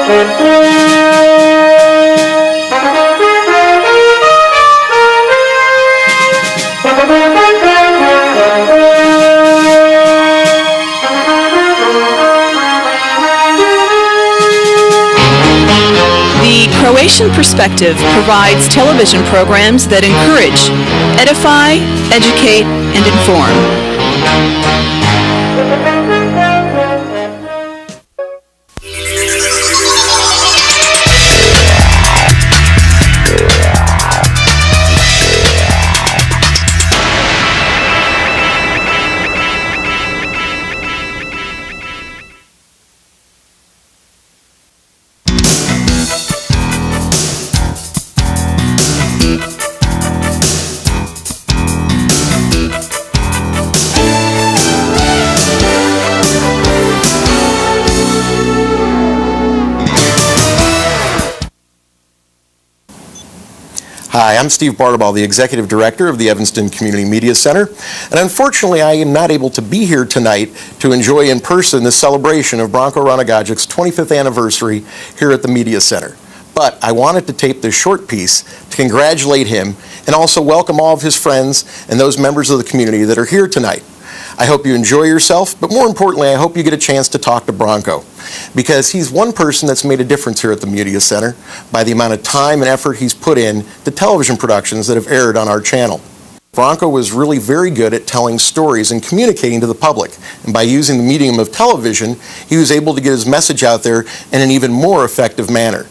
Croatian Perspective provides television programs that encourage, edify, educate, and inform. Hi, I'm Steve Bartabal, the Executive Director of the Evanston Community Media Center, and unfortunately I am not able to be here tonight to enjoy in person the celebration of Branko Ranogajic's 25th anniversary here at the Media Center. But I wanted to tape this short piece to congratulate him and also welcome all of his friends and those members of the community that are here tonight. I hope you enjoy yourself, but more importantly, I hope you get a chance to talk to Branko, because he's one person that's made a difference here at the Media Center by the amount of time and effort he's put in to television productions that have aired on our channel. Branko was really very good at telling stories and communicating to the public, and by using the medium of television, he was able to get his message out there in an even more effective manner.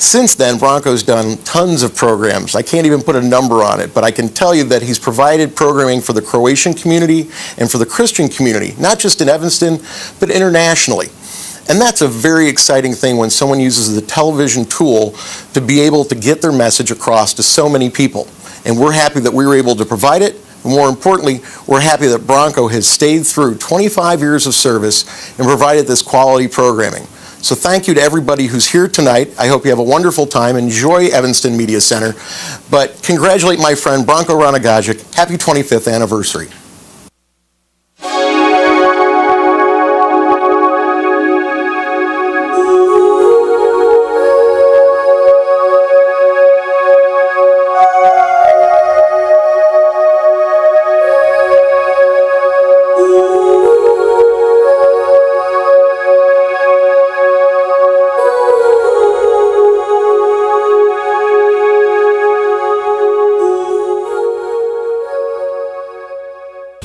Since then, Branko's done tons of programs. I can't even put a number on it, but I can tell you that he's provided programming for the Croatian community and for the Christian community, not just in Evanston, but internationally. And that's a very exciting thing when someone uses the television tool to be able to get their message across to so many people. And we're happy that we were able to provide it. And more importantly, we're happy that Branko has stayed through 25 years of service and provided this quality programming. So thank you to everybody who's here tonight. I hope you have a wonderful time. Enjoy Evanston Media Center. But congratulate my friend Branko Ranogajic. Happy 25th anniversary.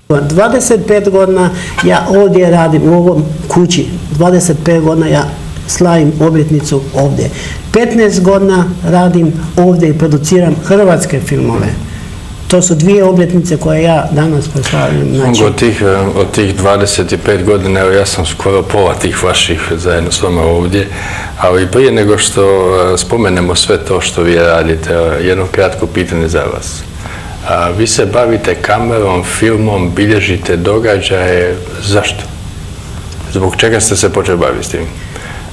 Pa 25 godina ja ovdje radim, u ovom kući. 25 godina ja slavim obljetnicu ovdje. 15 godina radim ovdje i produciram hrvatske filmove. To su dvije obljetnice koje ja danas proslavljam. Znači... Od tih 25 godina, evo ja sam skoro pola tih vaših zajedno s vama ovdje, ali prije nego što spomenemo sve to što vi radite, jedno kratko pitanje za vas. Vi se bavite kamerom, filmom, bilježite događaje. Zašto? Zbog čega ste se počeli baviti s tim?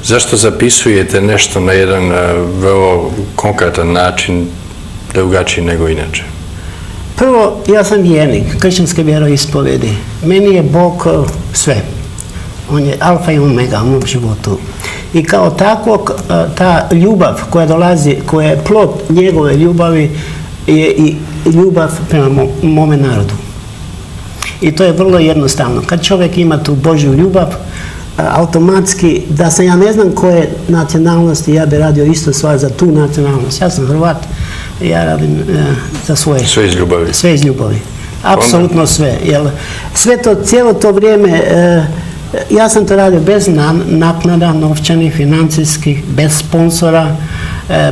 Zašto zapisujete nešto na jedan vrlo konkretan način, drugačiji nego inače? Prvo, ja sam vjernik kršćanske vjeroispovijedi. Meni je Bog sve. On je alfa i omega u mom životu. I kao takvog, ta ljubav koja dolazi, koja je plod njegove ljubavi, je i ljubav prema mome narodu. I to je vrlo jednostavno. Kad čovjek ima tu Božju ljubav, automatski, da sam ja ne znam koje nacionalnosti, ja bi radio isto stvar za tu nacionalnost. Ja sam Hrvat, ja radim za svoje. Sve iz ljubavi. Sve iz ljubavi. Apsolutno sve. Jer sve to, cijelo to vrijeme, ja sam to radio bez naknada, novčanih, financijskih, bez sponsora,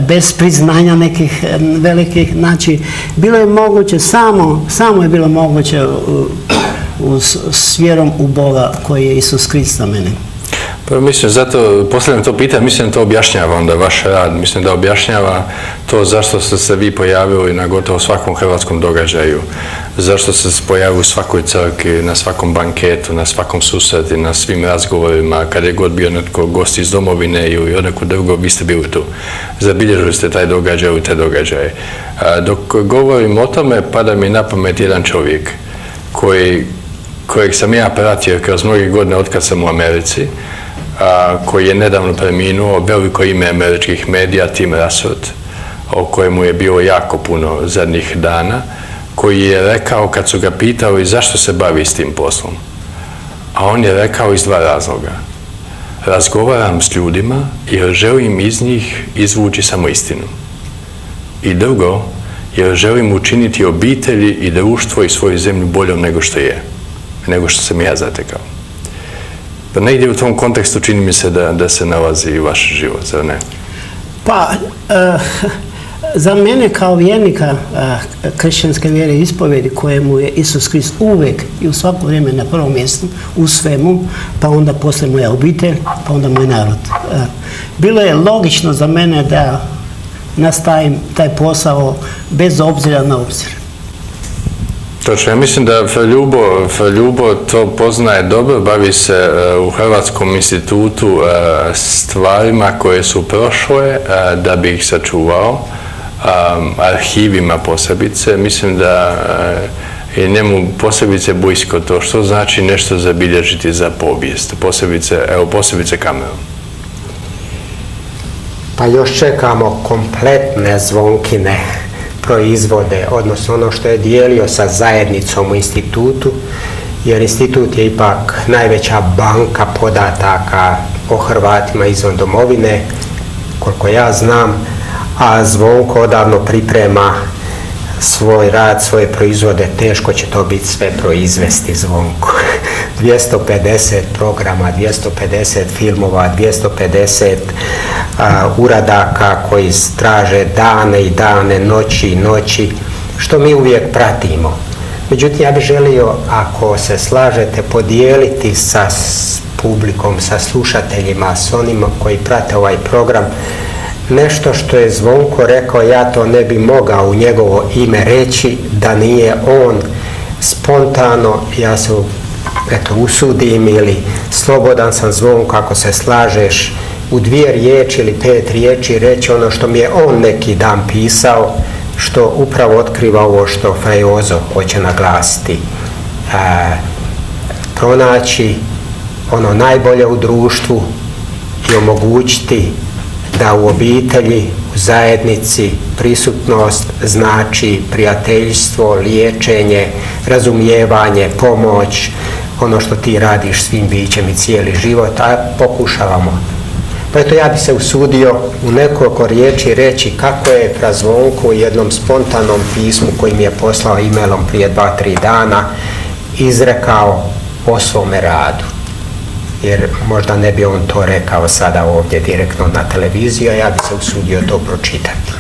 bez priznanja nekih velikih. Znači, bilo je moguće, samo je bilo moguće s vjerom u Boga koji je Isus Krist za mene. Pa mislim, zato posljedno to pitanje, mislim da to objašnjava onda vaš rad, mislim da objašnjava to zašto ste se vi pojavili na gotovo svakom hrvatskom događaju, zašto ste se pojavili u svakoj crkvi, na svakom banketu, na svakom susretu, na svim razgovorima, kada je god bio netko gost iz domovine ili odnekud drugo, vi ste bili tu. Zabilježili ste taj događaj i te događaje. Dok govorim o tome, pada mi na pamet jedan čovjek kojeg sam ja pratio kroz mnoge godine otkad sam u Americi. koji je nedavno preminuo, veliko ime američkih medija, Tim Russert, o kojemu je bilo jako puno zadnjih dana, koji je rekao kad su ga pitali zašto se bavi s tim poslom. A on je rekao iz 2 razloga. Razgovaram s ljudima jer želim iz njih izvući samo istinu. I drugo, jer želim učiniti obitelji i društvo i svoju zemlju boljom nego što je, nego što sam ja zatekao. Pa negdje u tom kontekstu čini mi se da se nalazi i vaš život, zar ne? Pa, za mene kao vjernika kršćanske vjere i ispovedi kojemu je Isus Krist uvijek i u svako vrijeme na prvom mjestu, u svemu, pa onda poslije moja obitelj, pa onda moj narod. Bilo je logično za mene da nastavim taj posao bez obzira na obzir. Točno, ja mislim da Fra Ljubo to poznaje dobro, bavi se u Hrvatskom institutu stvarima koje su prošle da bi ih sačuvao, arhivima posebice. Mislim da je njemu posebice blisko to što znači nešto zabilježiti za povijest, posebice kamerom. Pa još čekamo kompletne Zvonkine proizvode, odnosno ono što je dijelio sa zajednicom u institutu, jer institut je ipak najveća banka podataka o Hrvatima izvan domovine, koliko ja znam, a Zvonko odavno priprema svoj rad, svoje proizvode, teško će to biti sve proizvesti, Zvonko. 250 programa, 250 filmova, 250 uradaka koji traže dane i dane, noći i noći, što mi uvijek pratimo. Međutim, ja bih želio, ako se slažete, podijeliti sa publikom, sa slušateljima, s onima koji prate ovaj program, nešto što je Zvonko rekao, ja to ne bi mogao u njegovo ime reći da nije on spontano, ja se usudim ili slobodan sam, Zvonko, ako se slažeš, u 2 riječi ili 5 riječi reći ono što mi je on neki dan pisao, što upravo otkriva ovo što Fra Jozo hoće naglasiti. Pronaći ono najbolje u društvu i omogućiti da u obitelji, u zajednici prisutnost znači prijateljstvo, liječenje, razumijevanje, pomoć, ono što ti radiš svim bićem i cijeli život, a pokušavamo. Pa eto, ja bi se usudio u nekoliko riječi reći kako je Fra Zvonko u jednom spontanom pismu koji mi je poslao e-mailom prije 2-3 dana izrekao o svome radu. Jer možda ne bi on to rekao sada ovdje direktno na televiziji, a ja bi se usudio to pročitati.